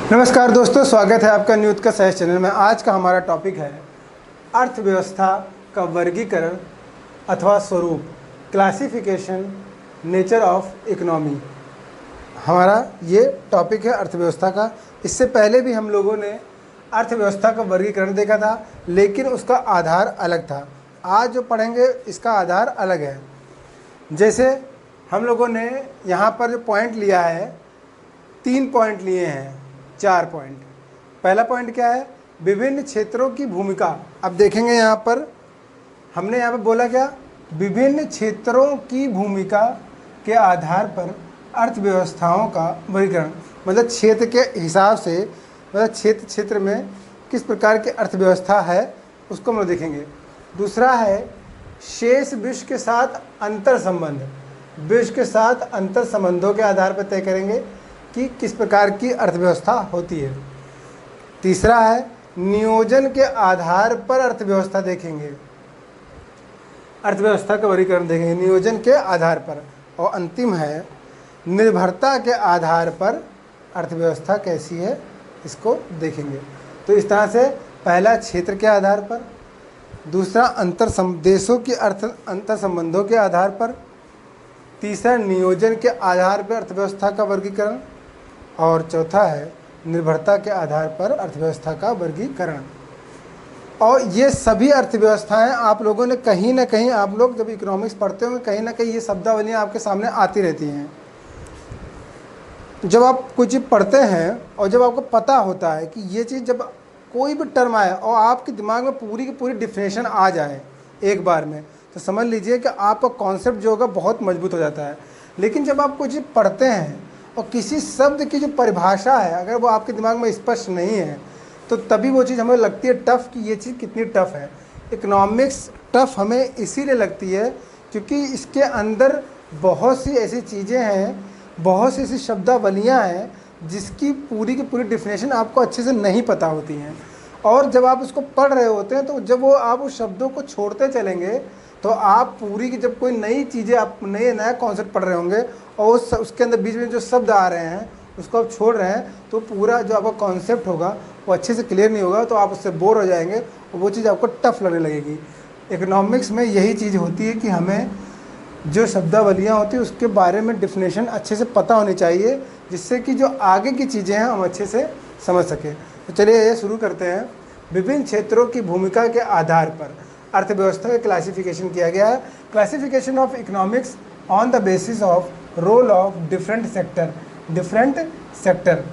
नमस्कार दोस्तों, स्वागत है आपका न्यूज़ का सहज चैनल में। आज का हमारा टॉपिक है अर्थव्यवस्था का वर्गीकरण अथवा स्वरूप, क्लासिफिकेशन, नेचर ऑफ इकोनॉमी। हमारा ये टॉपिक है अर्थव्यवस्था का। इससे पहले भी हम लोगों ने अर्थव्यवस्था का वर्गीकरण देखा था, लेकिन उसका आधार अलग था। आज जो पढ़ेंगे इसका आधार अलग है। जैसे हम लोगों ने यहाँ पर जो पॉइंट लिया है, 3 पॉइंट लिए हैं, 4 पॉइंट। पहला पॉइंट क्या है? विभिन्न क्षेत्रों की भूमिका। अब देखेंगे यहाँ पर हमने यहाँ पर बोला क्या, विभिन्न क्षेत्रों की भूमिका के आधार पर अर्थव्यवस्थाओं का वर्गीकरण, मतलब क्षेत्र के हिसाब से, मतलब क्षेत्र में किस प्रकार की अर्थव्यवस्था है उसको हम लोग देखेंगे। दूसरा है शेष विश्व के साथ अंतर संबंध। विश्व के साथ अंतर संबंधों के आधार पर तय करेंगे कि किस प्रकार की अर्थव्यवस्था होती है। तीसरा है नियोजन के आधार पर अर्थव्यवस्था देखेंगे, अर्थव्यवस्था का वर्गीकरण देखेंगे नियोजन के आधार पर। और अंतिम है निर्भरता के आधार पर अर्थव्यवस्था कैसी है, इसको देखेंगे। तो इस तरह से पहला क्षेत्र के आधार पर, दूसरा देशों की अंतर संबंधों के आधार पर, तीसरा नियोजन के आधार पर अर्थव्यवस्था का वर्गीकरण, और चौथा है निर्भरता के आधार पर अर्थव्यवस्था का वर्गीकरण। और ये सभी अर्थव्यवस्थाएं आप लोगों ने कहीं ना कहीं, आप लोग जब इकोनॉमिक्स पढ़ते होंगे, कहीं ना कहीं ये शब्दावलियां आपके सामने आती रहती हैं। जब आप कोई चीज़ पढ़ते हैं और जब आपको पता होता है कि ये चीज़, जब कोई भी टर्म आए और आपके दिमाग में पूरी की पूरी डिफिनेशन आ जाए एक बार में, तो समझ लीजिए कि आपका कॉन्सेप्ट जो होगा बहुत मजबूत हो जाता है। लेकिन जब आप कोई चीज़ पढ़ते हैं और किसी शब्द की जो परिभाषा है अगर वो आपके दिमाग में स्पष्ट नहीं है, तो तभी वो चीज़ हमें लगती है टफ़ कि ये चीज़ कितनी टफ़ है। इकोनॉमिक्स टफ़ हमें इसीलिए लगती है क्योंकि इसके अंदर बहुत सी ऐसी चीज़ें हैं, बहुत सी ऐसी शब्दावलियाँ हैं जिसकी पूरी की पूरी डिफिनेशन आपको अच्छे से नहीं पता होती हैं। और जब आप उसको पढ़ रहे होते हैं तो जब वो आप उस शब्दों को छोड़ते चलेंगे तो आप पूरी की, जब कोई नई चीज़ें, आप नया कॉन्सेप्ट पढ़ रहे होंगे और उसके अंदर बीच में जो शब्द आ रहे हैं उसको आप छोड़ रहे हैं, तो पूरा जो आपका कॉन्सेप्ट होगा वो अच्छे से क्लियर नहीं होगा, तो आप उससे बोर हो जाएंगे और वो चीज़ आपको टफ लगने लगेगी। इकोनॉमिक्स में यही चीज़ होती है कि हमें जो शब्दावलियाँ होती हैं उसके बारे में डिफिनेशन अच्छे से पता होनी चाहिए, जिससे कि जो आगे की चीज़ें हैं हम अच्छे से समझ सकें। तो चलिए ये शुरू करते हैं। विभिन्न क्षेत्रों की भूमिका के आधार पर अर्थव्यवस्था का क्लासिफिकेशन किया गया है। Classification of economics on the basis of role of different sector. Different sector,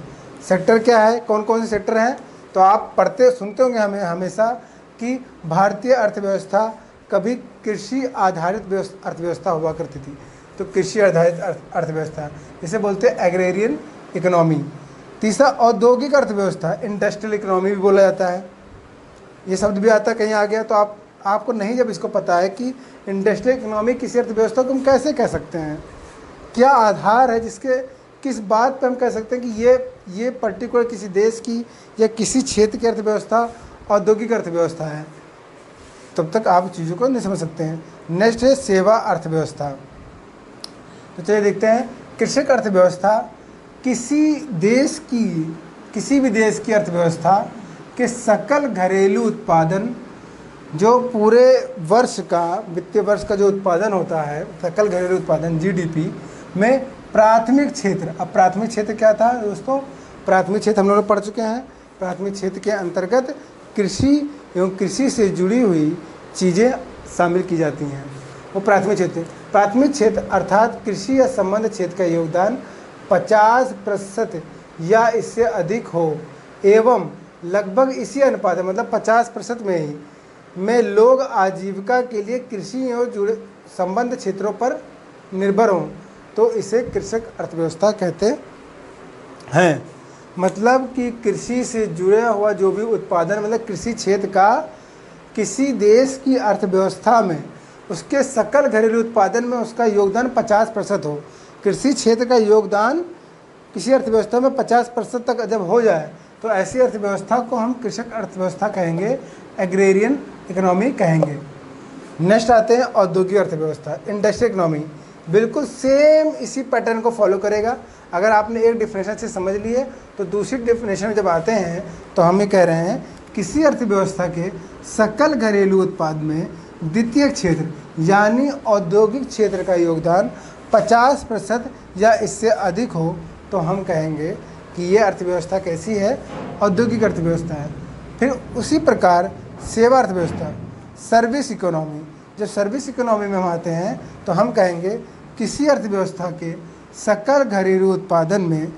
sector क्या है, कौन कौन से सेक्टर हैं? तो आप पढ़ते सुनते होंगे हमें हमेशा कि भारतीय अर्थव्यवस्था कभी कृषि आधारित अर्थव्यवस्था हुआ करती थी। तो कृषि आधारित अर्थव्यवस्था जिसे बोलते हैं एग्रेरियन इकोनॉमी। तीसरा औद्योगिक अर्थव्यवस्था, इंडस्ट्रियल इकोनॉमी भी बोला जाता है। ये शब्द भी आता है कहीं आ गया, तो आपको नहीं जब इसको पता है कि इंडस्ट्रियल इकोनॉमी किसी अर्थव्यवस्था को हम कैसे कह सकते हैं, क्या आधार है जिसके, किस बात पर हम कह सकते हैं कि ये पर्टिकुलर किसी देश की या किसी क्षेत्र की अर्थव्यवस्था औद्योगिक अर्थव्यवस्था है, तब तक आप चीज़ों को नहीं समझ सकते हैं। नेक्स्ट है सेवा अर्थव्यवस्था। तो चलिए देखते हैं। कृषक अर्थव्यवस्था किसी भी देश की अर्थव्यवस्था के सकल घरेलू उत्पादन, जो पूरे वर्ष का, वित्तीय वर्ष का जो उत्पादन होता है, सकल घरेलू उत्पादन जीडीपी में प्राथमिक क्षेत्र। अब प्राथमिक क्षेत्र क्या था दोस्तों? प्राथमिक क्षेत्र हम लोग पढ़ चुके हैं। प्राथमिक क्षेत्र के अंतर्गत कृषि एवं कृषि से जुड़ी हुई चीज़ें शामिल की जाती हैं, वो प्राथमिक क्षेत्र। प्राथमिक क्षेत्र अर्थात कृषि या संबंध क्षेत्र का योगदान 50% या इससे अधिक हो एवं लगभग इसी अनुपात, मतलब 50% में लोग आजीविका के लिए कृषि एवं जुड़े संबंध क्षेत्रों पर निर्भर हों, तो इसे कृषक अर्थव्यवस्था कहते हैं। मतलब कि कृषि से जुड़ा हुआ जो भी उत्पादन, मतलब कृषि क्षेत्र का किसी देश की अर्थव्यवस्था में, उसके सकल घरेलू उत्पादन में उसका योगदान 50% हो। कृषि क्षेत्र का योगदान किसी अर्थव्यवस्था में 50% तक जब हो जाए तो ऐसी अर्थव्यवस्था को हम कृषक अर्थव्यवस्था कहेंगे, एग्रेरियन इकोनॉमी कहेंगे। नेक्स्ट आते हैं औद्योगिक अर्थव्यवस्था, इंडस्ट्रियल इकोनॉमी। बिल्कुल सेम इसी पैटर्न को फॉलो करेगा। अगर आपने एक डेफिनेशन से समझ लिए तो दूसरी डेफिनेशन जब आते हैं तो हम ये कह रहे हैं किसी अर्थव्यवस्था के सकल घरेलू उत्पाद में द्वितीय क्षेत्र यानी औद्योगिक क्षेत्र का योगदान 50% या इससे अधिक हो तो हम कहेंगे कि ये अर्थव्यवस्था कैसी है, औद्योगिक अर्थव्यवस्था है। फिर उसी प्रकार सेवा अर्थव्यवस्था, सर्विस इकोनॉमी, जब सर्विस इकोनॉमी में हम आते हैं तो हम कहेंगे किसी अर्थव्यवस्था के सकल घरेलू उत्पादन में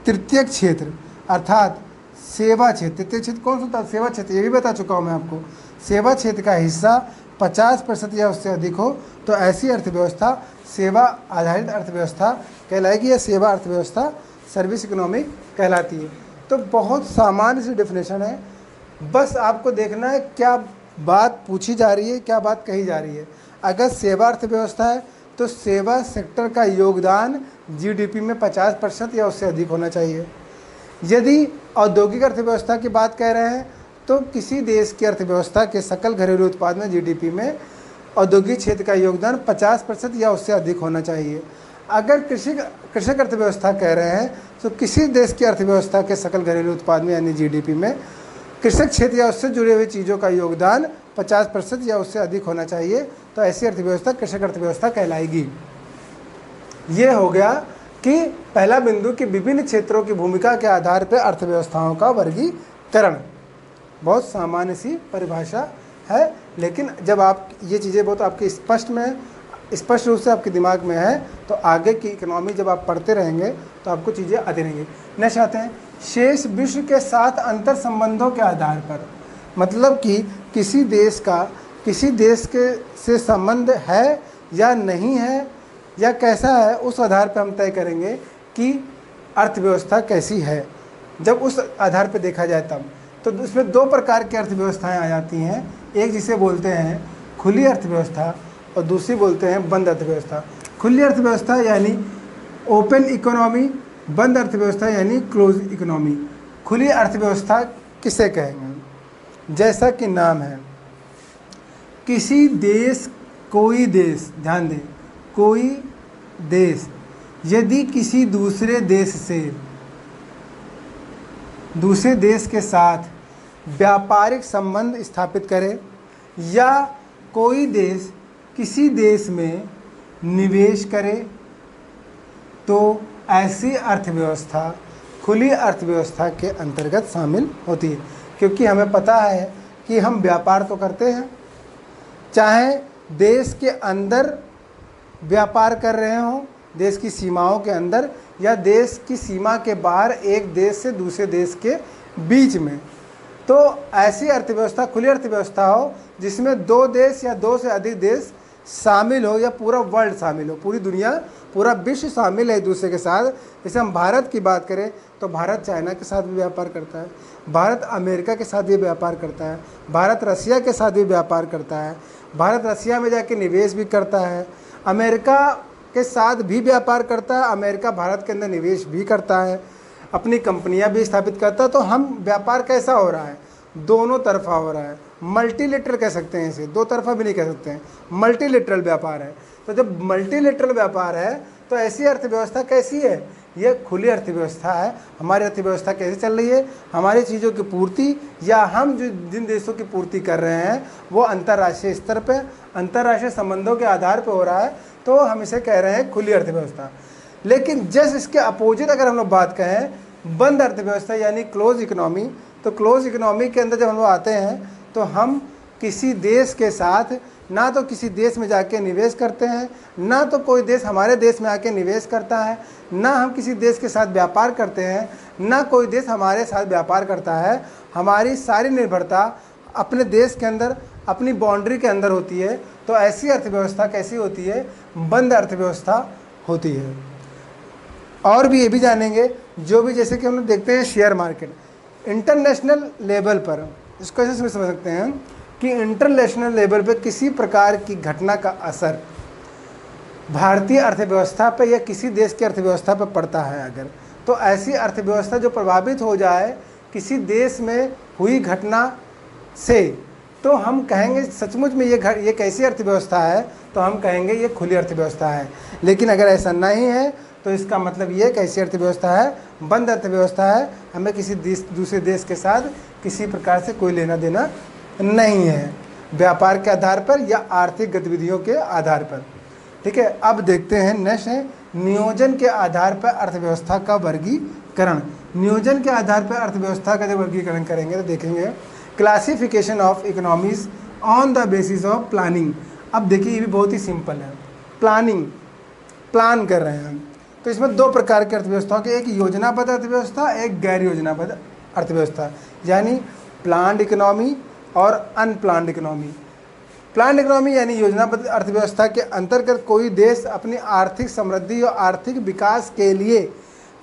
तृतीय क्षेत्र अर्थात सेवा क्षेत्र, तृतीय क्षेत्र कौन सा होता है, सेवा क्षेत्र, ये भी बता चुका हूँ मैं आपको। सेवा क्षेत्र का हिस्सा 50% या उससे अधिक हो तो ऐसी अर्थव्यवस्था सेवा आधारित अर्थव्यवस्था कहलाएगी या सेवा अर्थव्यवस्था सर्विस इकोनॉमी कहलाती है। तो बहुत सामान्य सी डेफिनेशन है, बस आपको देखना है क्या बात पूछी जा रही है, क्या बात कही जा रही है। अगर सेवा अर्थव्यवस्था है तो सेवा सेक्टर का योगदान जीडीपी में 50% या उससे अधिक होना चाहिए। यदि औद्योगिक अर्थव्यवस्था की बात कह रहे हैं तो किसी देश की अर्थव्यवस्था के सकल घरेलू उत्पाद में जीडीपी में औद्योगिक क्षेत्र का योगदान 50% या उससे अधिक होना चाहिए। अगर कृषक अर्थव्यवस्था कह रहे हैं तो किसी देश की अर्थव्यवस्था के सकल घरेलू उत्पाद में यानी जीडीपी में कृषक क्षेत्र या उससे जुड़े हुए चीज़ों का योगदान 50% या उससे अधिक होना चाहिए तो ऐसी अर्थव्यवस्था कृषक अर्थव्यवस्था कहलाएगी। ये हो गया कि पहला बिंदु कि विभिन्न क्षेत्रों की भूमिका के आधार पर अर्थव्यवस्थाओं का वर्गीकरण। बहुत सामान्य सी परिभाषा है, लेकिन जब आप ये चीज़ें बहुत आपके स्पष्ट रूप से आपके दिमाग में है तो आगे की इकोनॉमी जब आप पढ़ते रहेंगे तो आपको चीज़ें आती रहेंगी। नेक्स्ट आते हैं शेष विश्व के साथ अंतर संबंधों के आधार पर, मतलब कि किसी देश का किसी देश के से संबंध है या नहीं है या कैसा है, उस आधार पर हम तय करेंगे कि अर्थव्यवस्था कैसी है। जब उस आधार पर देखा जाए तब तो उसमें दो प्रकार की अर्थव्यवस्थाएं आ जाती हैं, एक जिसे बोलते हैं खुली अर्थव्यवस्था और दूसरी बोलते हैं बंद अर्थव्यवस्था। खुली अर्थव्यवस्था यानी ओपन इकोनॉमी, बंद अर्थव्यवस्था यानी क्लोज इकोनॉमी। खुली अर्थव्यवस्था किसे कहेंगे, जैसा कि नाम है, किसी देश, कोई देश, ध्यान दें, कोई देश यदि किसी दूसरे देश के साथ व्यापारिक संबंध स्थापित करे या कोई देश किसी देश में निवेश करे तो ऐसी अर्थव्यवस्था खुली अर्थव्यवस्था के अंतर्गत शामिल होती है। क्योंकि हमें पता है कि हम व्यापार तो करते हैं, चाहे देश के अंदर व्यापार कर रहे हों, देश की सीमाओं के अंदर या देश की सीमा के बाहर एक देश से दूसरे देश के बीच में। तो ऐसी अर्थव्यवस्था खुली अर्थव्यवस्था हो जिसमें दो देश या दो से अधिक देश शामिल हो या पूरा वर्ल्ड शामिल हो, पूरी दुनिया, पूरा विश्व शामिल है एक दूसरे के साथ। जैसे हम भारत की बात करें तो भारत चाइना के साथ भी व्यापार करता है, भारत अमेरिका के साथ भी व्यापार करता है, भारत रसिया के साथ भी व्यापार करता है, भारत रसिया में जाके निवेश भी करता है, अमेरिका के साथ भी व्यापार करता है, अमेरिका भारत के अंदर निवेश भी करता है, अपनी कंपनियां भी स्थापित करता है। तो हम व्यापार कैसा हो रहा है, दोनों तरफा हो रहा है, मल्टीलेटरल कह सकते हैं इसे, दो तरफा भी नहीं कह सकते हैं, मल्टीलेटरल व्यापार है। तो जब मल्टीलेटरल व्यापार है तो ऐसी अर्थव्यवस्था कैसी है, यह खुली अर्थव्यवस्था है। हमारी अर्थव्यवस्था कैसे चल रही है, हमारी चीज़ों की पूर्ति या हम जो जिन देशों की पूर्ति कर रहे हैं वो अंतर्राष्ट्रीय स्तर पे अंतर्राष्ट्रीय संबंधों के आधार पर हो रहा है, तो हम इसे कह रहे हैं खुली अर्थव्यवस्था। लेकिन जस्ट इसके अपोजिट अगर हम लोग बात कहें बंद अर्थव्यवस्था यानी क्लोज इकोनॉमी, तो क्लोज इकोनॉमी के अंदर जब हम लोग आते हैं तो हम किसी देश के साथ ना तो किसी देश में जाके निवेश करते हैं, ना तो कोई देश हमारे देश में आके निवेश करता है, ना हम किसी देश के साथ व्यापार करते हैं, ना कोई देश हमारे साथ व्यापार करता है। हमारी सारी निर्भरता अपने देश के अंदर, अपनी बाउंड्री के अंदर होती है। तो ऐसी अर्थव्यवस्था कैसी होती है, बंद अर्थव्यवस्था होती है। और भी ये भी जानेंगे, जो भी जैसे कि हम लोग देखते हैं शेयर मार्केट इंटरनेशनल लेवल पर, इसको ऐसे समझ सकते हैं कि इंटरनेशनल लेवल पे किसी प्रकार की घटना का असर भारतीय अर्थव्यवस्था पे या किसी देश की अर्थव्यवस्था पे पड़ता है अगर, तो ऐसी अर्थव्यवस्था जो प्रभावित हो जाए किसी देश में हुई घटना से, तो हम कहेंगे सचमुच में ये कैसी अर्थव्यवस्था है, तो हम कहेंगे ये खुली अर्थव्यवस्था है। लेकिन अगर ऐसा नहीं है तो इसका मतलब ये कैसी अर्थव्यवस्था है, बंद अर्थव्यवस्था है। हमें किसी दूसरे देश के साथ किसी प्रकार से कोई लेना देना नहीं है, व्यापार के आधार पर या आर्थिक गतिविधियों के आधार पर। ठीक है, अब देखते हैं नेक्स्ट है नियोजन के आधार पर अर्थव्यवस्था का वर्गीकरण। नियोजन के आधार पर अर्थव्यवस्था का जब वर्गीकरण करेंगे तो देखेंगे classification of economies on the basis of planning. अब देखिए ये भी बहुत ही सिंपल है, प्लान कर रहे हैं हम, तो इसमें दो प्रकार की अर्थव्यवस्थाओं की, एक योजनाबद्ध अर्थव्यवस्था, एक गैर योजनाबद्ध अर्थव्यवस्था, यानी प्लान्ड इकोनॉमी और अनप्लान्ड इकोनॉमी। प्लान्ड इकोनॉमी यानी योजनाबद्ध अर्थव्यवस्था के अंतर्गत कोई देश अपनी आर्थिक समृद्धि और आर्थिक विकास के लिए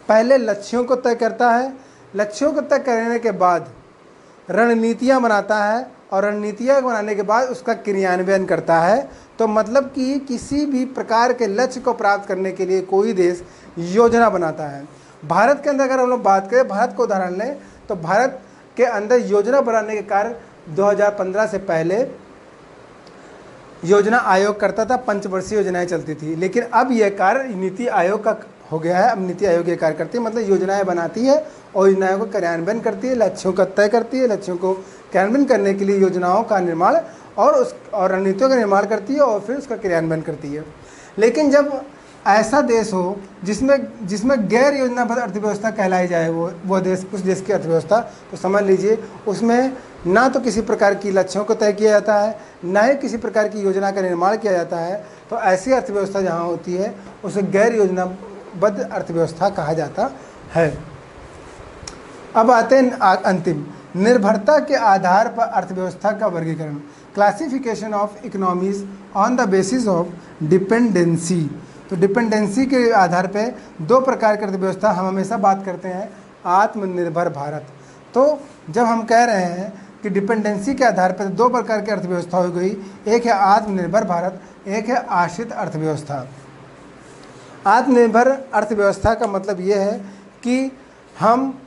पहले लक्ष्यों को तय करता है, लक्ष्यों को तय करने के बाद रणनीतियाँ बनाता है और रणनीतियाँ बनाने के बाद उसका क्रियान्वयन करता है। तो मतलब कि किसी भी प्रकार के लक्ष्य को प्राप्त करने के लिए कोई देश योजना बनाता है। भारत के अंदर अगर हम लोग बात करें, भारत को उदाहरण लें, तो भारत के अंदर योजना बनाने के कार्य 2015 से पहले योजना आयोग करता था, पंचवर्षीय योजनाएं चलती थी। लेकिन अब यह कार्य नीति आयोग का हो गया है। अब नीति आयोग ये कार्य करती है, मतलब योजनाएं बनाती है और योजनाओं को कार्यान्वयन करती है, लक्ष्यों का तय करती है, लक्ष्यों को कार्यान्वयन करने के लिए योजनाओं का निर्माण और रणनीतियों का निर्माण करती है और फिर उसका क्रियान्वयन करती है। लेकिन जब ऐसा देश हो जिसमें गैर योजनाबद्ध अर्थव्यवस्था कहलाई जाए वो देश, उस देश की अर्थव्यवस्था, तो समझ लीजिए उसमें ना तो किसी प्रकार की लक्ष्यों को तय किया जाता है, ना ही किसी प्रकार की योजना का निर्माण किया जाता है। तो ऐसी अर्थव्यवस्था जहाँ होती है उसे गैर योजनाबद्ध अर्थव्यवस्था कहा जाता है। अब आते हैं अंतिम, निर्भरता के आधार पर अर्थव्यवस्था का वर्गीकरण, classification of economies on the basis of dependency. तो डिपेंडेंसी के आधार पे दो प्रकार की अर्थव्यवस्था हम हमेशा बात करते हैं, आत्मनिर्भर भारत। तो जब हम कह रहे हैं कि डिपेंडेंसी के आधार पर दो प्रकार की अर्थव्यवस्था हो गई, एक है आत्मनिर्भर भारत, एक है आश्रित अर्थव्यवस्था। आत्मनिर्भर अर्थव्यवस्था का मतलब ये है कि हम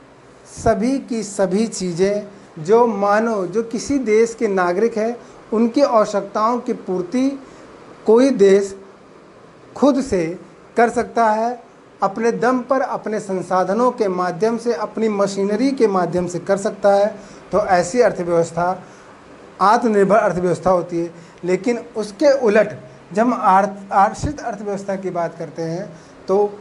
सभी की सभी चीज़ें जो किसी देश के नागरिक है उनकी आवश्यकताओं की पूर्ति कोई देश खुद से कर सकता है, अपने दम पर, अपने संसाधनों के माध्यम से, अपनी मशीनरी के माध्यम से कर सकता है। तो ऐसी अर्थव्यवस्था आत्मनिर्भर अर्थव्यवस्था होती है। लेकिन उसके उलट जब हम आश्रित अर्थव्यवस्था की बात करते हैं तो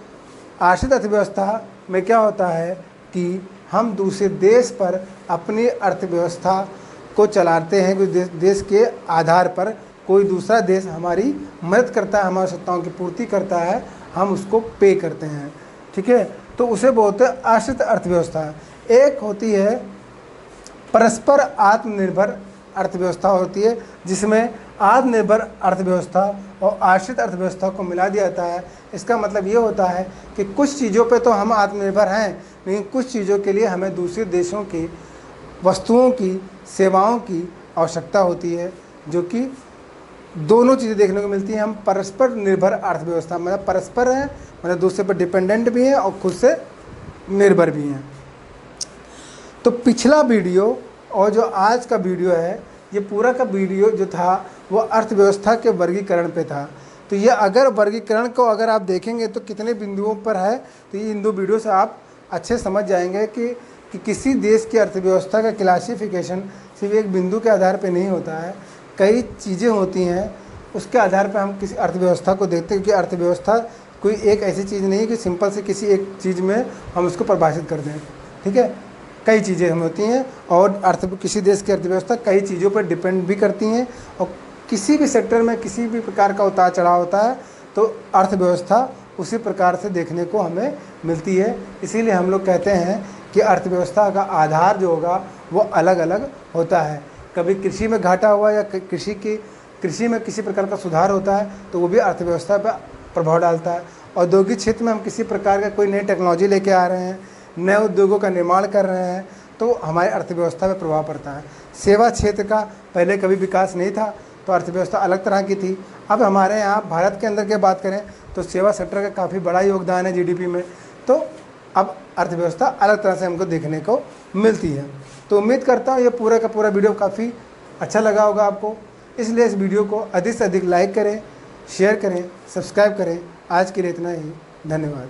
आश्रित अर्थव्यवस्था में क्या होता है कि हम दूसरे देश पर अपनी अर्थव्यवस्था को चलाते हैं, कोई देश के आधार पर कोई दूसरा देश हमारी मदद करता है, हमारी आवश्यकताओं की पूर्ति करता है, हम उसको पे करते हैं। ठीक है, तो उसे बोलते हैं आश्रित अर्थव्यवस्था। एक होती है परस्पर आत्मनिर्भर अर्थव्यवस्था होती है, जिसमें आत्मनिर्भर अर्थव्यवस्था और आश्रित अर्थव्यवस्था को मिला दिया जाता है। इसका मतलब ये होता है कि कुछ चीज़ों पे तो हम आत्मनिर्भर हैं, लेकिन कुछ चीज़ों के लिए हमें दूसरे देशों की वस्तुओं की, सेवाओं की आवश्यकता होती है, जो कि दोनों चीज़ें देखने को मिलती हैं। हम परस्पर निर्भर अर्थव्यवस्था, मतलब परस्पर है, मतलब दूसरे पर डिपेंडेंट भी हैं और खुद से निर्भर भी हैं। तो पिछला वीडियो और जो आज का वीडियो है, ये पूरा का वीडियो जो था वो अर्थव्यवस्था के वर्गीकरण पे था। तो ये अगर वर्गीकरण को अगर आप देखेंगे तो कितने बिंदुओं पर है, तो ये इन दो वीडियो से आप अच्छे समझ जाएंगे कि किसी देश की अर्थव्यवस्था का क्लासिफिकेशन सिर्फ एक बिंदु के आधार पे नहीं होता है, कई चीज़ें होती हैं, उसके आधार पर हम किसी अर्थव्यवस्था को देखते हैं। क्योंकि अर्थव्यवस्था कोई एक ऐसी चीज़ नहीं है कि सिंपल से किसी एक चीज़ में हम उसको परिभाषित कर दें। ठीक है, कई चीज़ें हम होती हैं और किसी देश की अर्थव्यवस्था कई चीज़ों पर डिपेंड भी करती हैं, और किसी भी सेक्टर में किसी भी प्रकार का उतार चढ़ाव होता है तो अर्थव्यवस्था उसी प्रकार से देखने को हमें मिलती है। इसीलिए हम लोग कहते हैं कि अर्थव्यवस्था का आधार जो होगा वो अलग अलग होता है। कभी कृषि में घाटा हुआ या कृषि में किसी प्रकार का सुधार होता है तो वो भी अर्थव्यवस्था पर प्रभाव डालता है। औद्योगिक क्षेत्र में हम किसी प्रकार का कोई नई टेक्नोलॉजी लेके आ रहे हैं, नए उद्योगों का निर्माण कर रहे हैं, तो हमारी अर्थव्यवस्था पर प्रभाव पड़ता है। सेवा क्षेत्र का पहले कभी विकास नहीं था तो अर्थव्यवस्था अलग तरह की थी। अब हमारे यहाँ भारत के अंदर की बात करें तो सेवा सेक्टर का काफ़ी बड़ा योगदान है जीडीपी में, तो अब अर्थव्यवस्था अलग तरह से हमको देखने को मिलती है। तो उम्मीद करता हूँ ये पूरा का पूरा वीडियो काफ़ी अच्छा लगा होगा आपको, इसलिए इस वीडियो को अधिक से अधिक लाइक करें, शेयर करें, सब्सक्राइब करें। आज के लिए इतना ही, धन्यवाद।